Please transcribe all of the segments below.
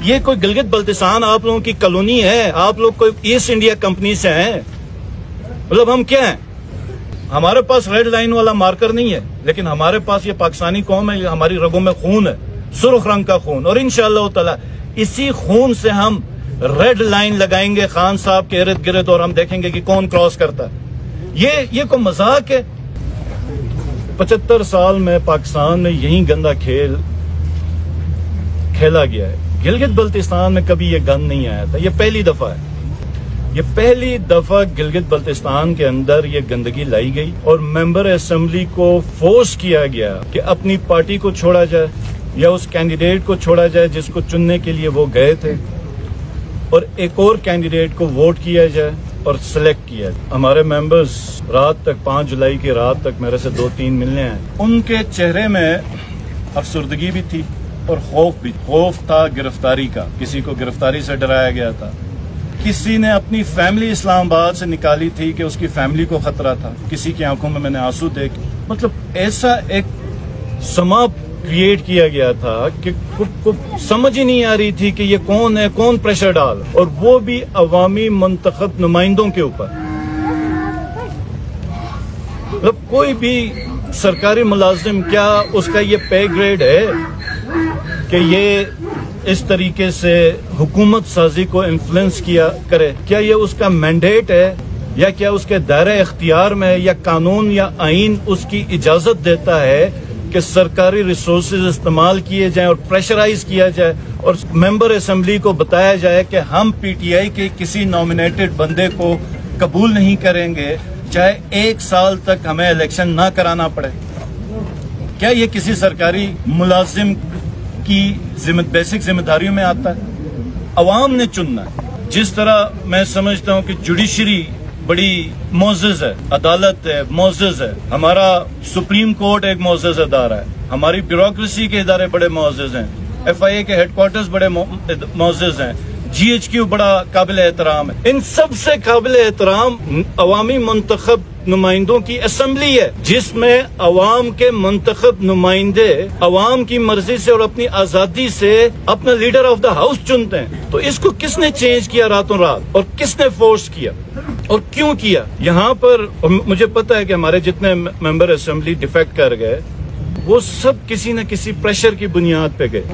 ये कोई गिलगित बल्तिस्तान आप लोगों की कॉलोनी है? आप लोग कोई ईस्ट इंडिया कंपनी से हैं? मतलब हम क्या हैं? हमारे पास रेड लाइन वाला मार्कर नहीं है, लेकिन हमारे पास ये पाकिस्तानी कौम है, हमारी रगों में खून है, सुर्ख रंग का खून, और इंशाअल्लाह ताला इसी खून से हम रेड लाइन लगाएंगे खान साहब के इर्द गिर्द, और हम देखेंगे कि कौन क्रॉस करता है। ये कोई मजाक है? 75 साल में पाकिस्तान में यही गंदा खेल खेला गया है। गिलगित बल्तिस्तान में कभी ये गंद नहीं आया था, ये पहली दफा है। ये पहली दफा गिलगित बल्तिस्तान के अंदर ये गंदगी लाई गई और मेंबर असेंबली को फोर्स किया गया कि अपनी पार्टी को छोड़ा जाए या उस कैंडिडेट को छोड़ा जाए जिसको चुनने के लिए वो गए थे, और एक और कैंडिडेट को वोट किया जाए और सिलेक्ट किया जाए। हमारे मेंबर्स रात तक 5 जुलाई की रात तक मेरे से 2-3 मिलने आए। उनके चेहरे में अफसुर्दगी भी थी और खौफ भी। खौफ था गिरफ्तारी का, किसी को गिरफ्तारी से डराया गया था, किसी ने अपनी फैमिली इस्लामाबाद से निकाली थी कि उसकी फैमिली को खतरा था, किसी की आंखों में मैंने आंसू देखे। मतलब ऐसा एक समा क्रिएट किया गया था कि को समझ ही नहीं आ रही थी कि ये कौन है, कौन प्रेशर डाल, और वो भी अवामी मुंतखब नुमाइंदों के ऊपर। मतलब कोई भी सरकारी मुलाजिम, क्या उसका ये पे ग्रेड है कि ये इस तरीके से हुकूमत साजी को इन्फ्लुएंस किया करे? क्या ये उसका मैंडेट है, या क्या उसके दायरे इख्तियार में, या कानून या आइन उसकी इजाजत देता है कि सरकारी रिसोर्सेज इस्तेमाल किए जाएं और प्रेशराइज किया जाए और मेंबर असेंबली को बताया जाए कि हम पीटीआई के किसी नॉमिनेटेड बंदे को कबूल नहीं करेंगे, चाहे 1 साल तक हमें इलेक्शन ना कराना पड़े? क्या ये किसी सरकारी मुलाजिम की बेसिक जिम्मेदारियों में आता है? अवाम ने चुनना है। जिस तरह मैं समझता हूं कि जुडिशरी बड़ी मोअज़्ज़ज़ है, अदालत है, मोअज़्ज़ज़ है, हमारा सुप्रीम कोर्ट एक मोअज़्ज़ज़ अदारा है, हमारी ब्यूरोक्रेसी के इदारे बड़े मोअज़्ज़ज़ हैं, FIA के हेडक्वार्टर्स बड़े मोअज़्ज़ज़ हैं, GHQ बड़ा काबिल एहतराम है। इन सबसे काबिल एहतराम अवामी मुंतखब नुमाइंदों की असेंबली है, जिसमें अवाम के मुंतखब नुमाइंदे अवाम की मर्जी से और अपनी आजादी से अपना लीडर ऑफ द हाउस चुनते हैं। तो इसको किसने चेंज किया रातों रात, और किसने फोर्स किया और क्यों किया? यहाँ पर मुझे पता है कि हमारे जितने मेंबर असेंबली डिफेक्ट कर गए वो सब किसी न किसी प्रेशर की बुनियाद पे गए।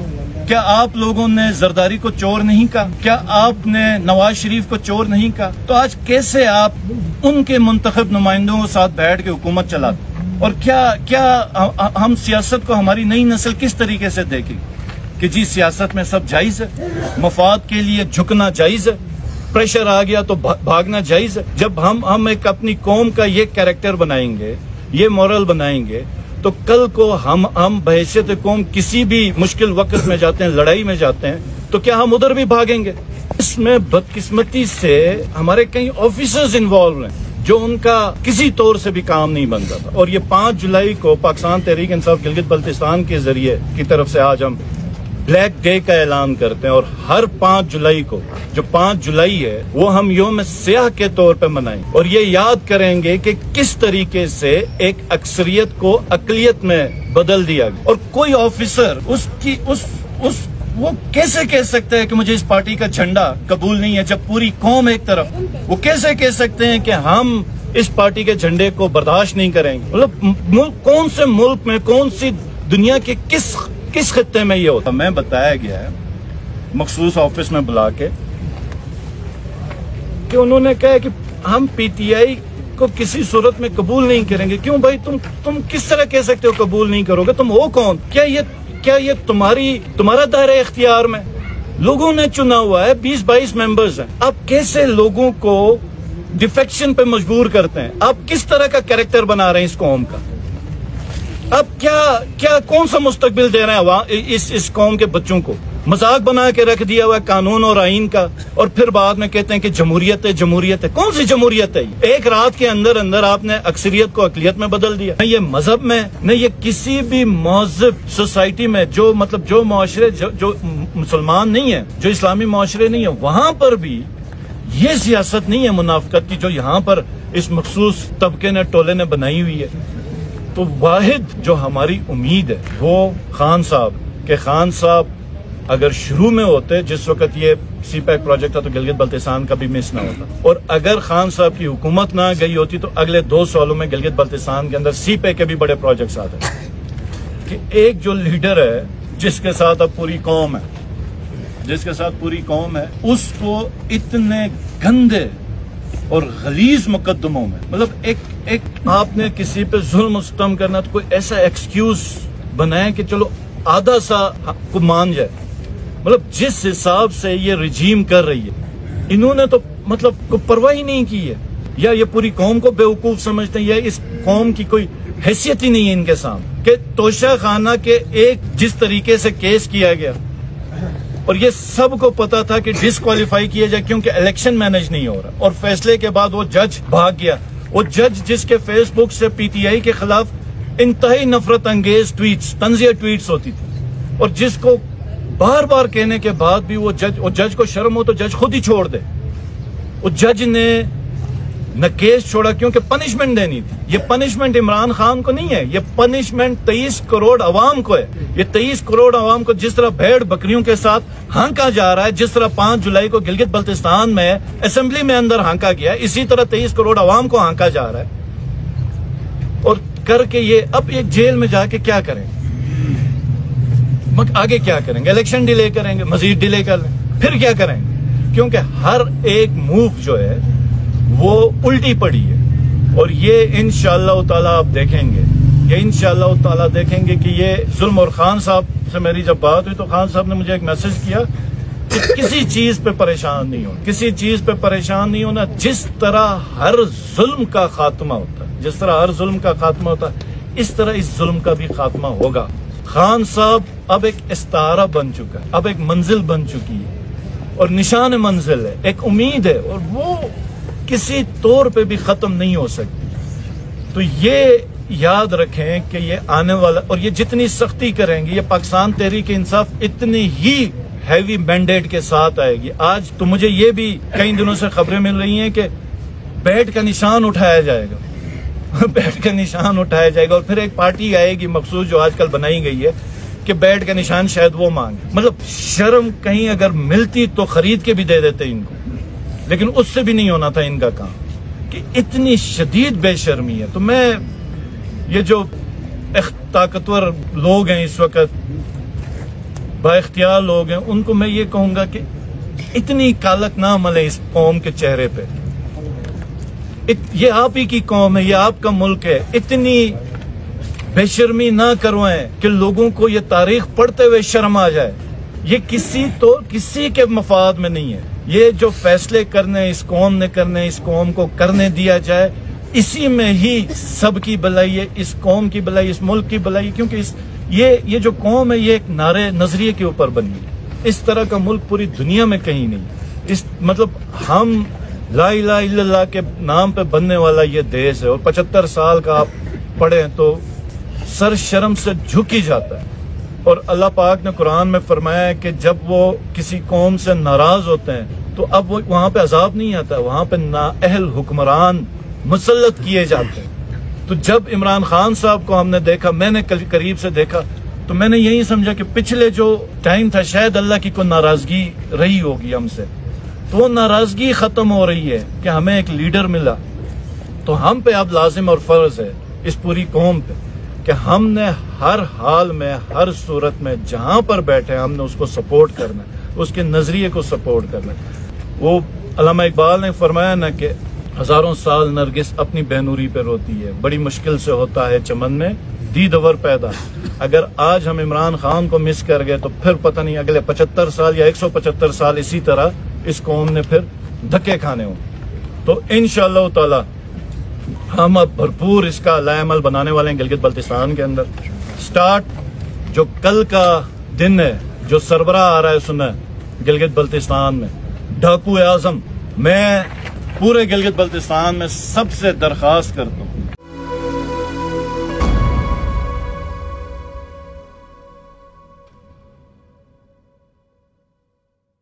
क्या आप लोगों ने जरदारी को चोर नहीं कहा? क्या आपने नवाज शरीफ को चोर नहीं कहा? तो आज कैसे आप उनके मुंतखब नुमाइंदों के साथ बैठ के हुकूमत चलाते? और क्या हम सियासत को, हमारी नई नस्ल किस तरीके से देखेगी कि जी सियासत में सब जायज है, मफाद के लिए झुकना जायज है, प्रेशर आ गया तो भागना जायज है? जब हम एक अपनी कौम का ये कैरेक्टर बनाएंगे, ये मॉरल बनाएंगे, तो कल को हम बहैसियत कौम किसी भी मुश्किल वक्त में जाते हैं, लड़ाई में जाते हैं, तो क्या हम उधर भी भागेंगे? इसमें बदकिस्मती से हमारे कई ऑफिसर्स इन्वॉल्व हैं जो उनका किसी तौर से भी काम नहीं बनता था। और ये 5 जुलाई को पाकिस्तान तहरीक इंसाफ गिलगित बल्तिस्तान के जरिए की तरफ से आज हम ब्लैक डे का ऐलान करते हैं, और हर 5 जुलाई को, जो 5 जुलाई है, वो हम यौम सियाह के तौर पे मनाएं और ये याद करेंगे कि किस तरीके से एक अक्सरियत को अकलियत में बदल दिया गया। और कोई ऑफिसर वो कैसे कह सकता है कि मुझे इस पार्टी का झंडा कबूल नहीं है, जब पूरी कौम एक तरफ? वो कैसे कह सकते हैं कि हम इस पार्टी के झंडे को बर्दाश्त नहीं करेंगे? मतलब कौन से मुल्क में, कौन सी दुनिया के किस खत्ते में ये होता? मैं बताया गया है मखसूस ऑफिस में बुला के कि उन्होंने कहा कि हम पीटीआई को किसी सूरत में कबूल नहीं करेंगे। क्यों भाई, तुम किस तरह कह सकते हो कबूल नहीं करोगे? तुम हो कौन? क्या ये तुम्हारा दायरा इख्तियार में? लोगों ने चुना हुआ है, 20-22 मेंबर्स हैं। आप कैसे लोगों को डिफेक्शन पे मजबूर करते हैं? आप किस तरह का कैरेक्टर बना रहे हैं इस कौम का? अब क्या कौन सा मुस्तकबिल दे रहे हैं इस कौम के बच्चों को? मजाक बना के रख दिया हुआ है कानून और आइन का, और फिर बाद में कहते हैं कि जमहूरियत है, जमहूरियत है। कौन सी जमहूरियत है? एक रात के अंदर आपने अक्सरियत को अकलियत में बदल दिया। न ये मजहब में, न ये किसी भी महज़ब सोसाइटी में, जो मुआशरे जो मुसलमान नहीं है, जो इस्लामी मुआशरे नहीं है, वहां पर भी ये सियासत नहीं है मुनाफिकत की जो यहाँ पर इस मखसूस तबके ने, टोले ने बनाई हुई है। तो वाहिद जो हमारी उम्मीद है वो खान साहब अगर शुरू में होते, जिस वक्त ये सी पैक प्रोजेक्ट था, तो गिलगित बल्तिस्तान का भी मिस ना होता। और अगर खान साहब की हुकूमत ना गई होती तो अगले 2 सालों में गिलगित बल्तिस्तान के अंदर सी पैक के भी बड़े प्रोजेक्ट्स आते। कि एक जो लीडर है जिसके साथ अब पूरी कौम है, उसको इतने गंदे और गलीज मुकदमों में, मतलब एक आपने किसी पे जुल्म सितम करना तो कोई ऐसा एक्सक्यूज बनाए कि चलो आधा सा को मान जाए। मतलब जिस हिसाब से ये रिजीम कर रही है, इन्होंने तो मतलब कोई परवाह ही नहीं की है, या ये पूरी कौम को बेवकूफ समझते हैं, या इस कौम की कोई हैसियत ही नहीं है इनके सामने। कि तोशा खाना के एक जिस तरीके से केस किया गया, और ये सबको पता था कि डिस्क्वालीफाई किया जाए क्योंकि इलेक्शन मैनेज नहीं हो रहा, और फैसले के बाद वो जज भाग गया। वो जज जिसके फेसबुक से पीटीआई के खिलाफ इंतहाई नफरत अंगेज ट्वीट्स, तंजिया ट्वीट्स होती थी, और जिसको बार बार कहने के बाद भी वो जज को शर्म हो तो जज खुद ही छोड़ दे। वो जज ने न केस छोड़ा क्योंकि पनिशमेंट देनी थी। ये पनिशमेंट इमरान खान को नहीं है, ये पनिशमेंट 23 करोड़ अवाम को है। ये 23 करोड़ अवाम को जिस तरह भेड़ बकरियों के साथ हांका जा रहा है, जिस तरह 5 जुलाई को गिलगित बल्तिस्तान में असेंबली में अंदर हांका गया, इसी तरह 23 करोड़ अवाम को हांका जा रहा है। और करके ये अब एक जेल में जाके क्या करेंगे, आगे क्या करेंगे? इलेक्शन डिले करेंगे, मजीद डिले कर लें, फिर क्या करेंगे? क्योंकि हर एक मूव जो है वो उल्टी पड़ी है। और ये इंशाअल्लाह ताला आप देखेंगे, कि ये जुल्म। और खान साहब से मेरी जब बात हुई तो खान साहब ने मुझे एक मैसेज किया कि किसी चीज पे परेशान नहीं होना, जिस तरह हर जुल्म का खात्मा होता है, इस तरह इस जुल्म का भी खात्मा होगा। खान साहब अब एक इस्तारा बन चुका है, अब एक मंजिल बन चुकी है, और निशान मंजिल है, एक उम्मीद है, और वो किसी तौर पे भी खत्म नहीं हो सकती। तो ये याद रखें कि ये आने वाला, और ये जितनी सख्ती करेंगे, ये पाकिस्तान तहरीक इंसाफ इतनी ही हैवी मैंडेट के साथ आएगी। आज तो मुझे ये भी कई दिनों से खबरें मिल रही हैं कि बैट का निशान उठाया जाएगा और फिर एक पार्टी आएगी मखसूस जो आजकल बनाई गई है कि बैट का निशान शायद वो मांगे। मतलब शर्म कहीं अगर मिलती तो खरीद के भी दे देते इनको, लेकिन उससे भी नहीं होना था इनका काम, कि इतनी शदीद बेशर्मी है। तो मैं ये जो ताकतवर लोग हैं इस वक्त, बाइख्तियार लोग हैं, उनको मैं ये कहूंगा कि इतनी कालक ना मले इस कौम के चेहरे पे। ये आप ही की कौम है, ये आपका मुल्क है, इतनी बेशर्मी ना करवाएं कि लोगों को ये तारीख पढ़ते हुए शर्म आ जाए। ये किसी के मफाद में नहीं है। ये जो फैसले करने इस कौम ने करने, इस कौम को करने दिया जाए, इसी में ही सबकी भलाई है, इस कौम की भलाई, इस मुल्क की भलाई। क्योंकि ये जो कौम है, ये एक नारे नजरिए के ऊपर बनी है। इस तरह का मुल्क पूरी दुनिया में कहीं नहीं। मतलब हम ला इलाहा इल्लल्लाह के नाम पे बनने वाला ये देश है, और 75 साल का आप पढ़े तो सर शर्म से झुक ही जाता है। और अल्लाह पाक ने कुरान में फरमाया है कि जब वो किसी कौम से नाराज होते हैं तो अब वो वहां पे अजाब नहीं आता, वहां पे नाअहल हुक्मरान मुसल्लत किए जाते हैं। तो जब इमरान खान साहब को हमने देखा, मैंने करीब से देखा, तो मैंने यही समझा कि पिछले जो टाइम था शायद अल्लाह की कोई नाराजगी रही होगी हमसे, तो वो नाराजगी खत्म हो रही है कि हमें एक लीडर मिला। तो हम पे अब लाजिम और फर्ज है इस पूरी कौम पे कि हमने हर हाल में, हर सूरत में जहां पर बैठे हमने उसको सपोर्ट करना, उसके नजरिए को सपोर्ट करना। वो अल्लामा इकबाल ने फरमाया ना कि हजारों साल नरगिस अपनी बहनूरी पे रोती है, बड़ी मुश्किल से होता है चमन में दीदवर पैदा। अगर आज हम इमरान खान को मिस कर गए तो फिर पता नहीं अगले 75 साल या 175 साल इसी तरह इस कौम ने फिर धक्के खाने हो। तो इंशाअल्लाह ताला हम अब भरपूर इसका लाएमल बनाने वाले हैं गिलगित बल्तिस्तान के अंदर। स्टार्ट जो कल का दिन है, जो सरबराह आ रहा है सुना गिलगित बल्तिस्तान में, डाकू आजम, मैं पूरे गिलगित बल्तिस्तान में सबसे दरख्वास्त करता हूँ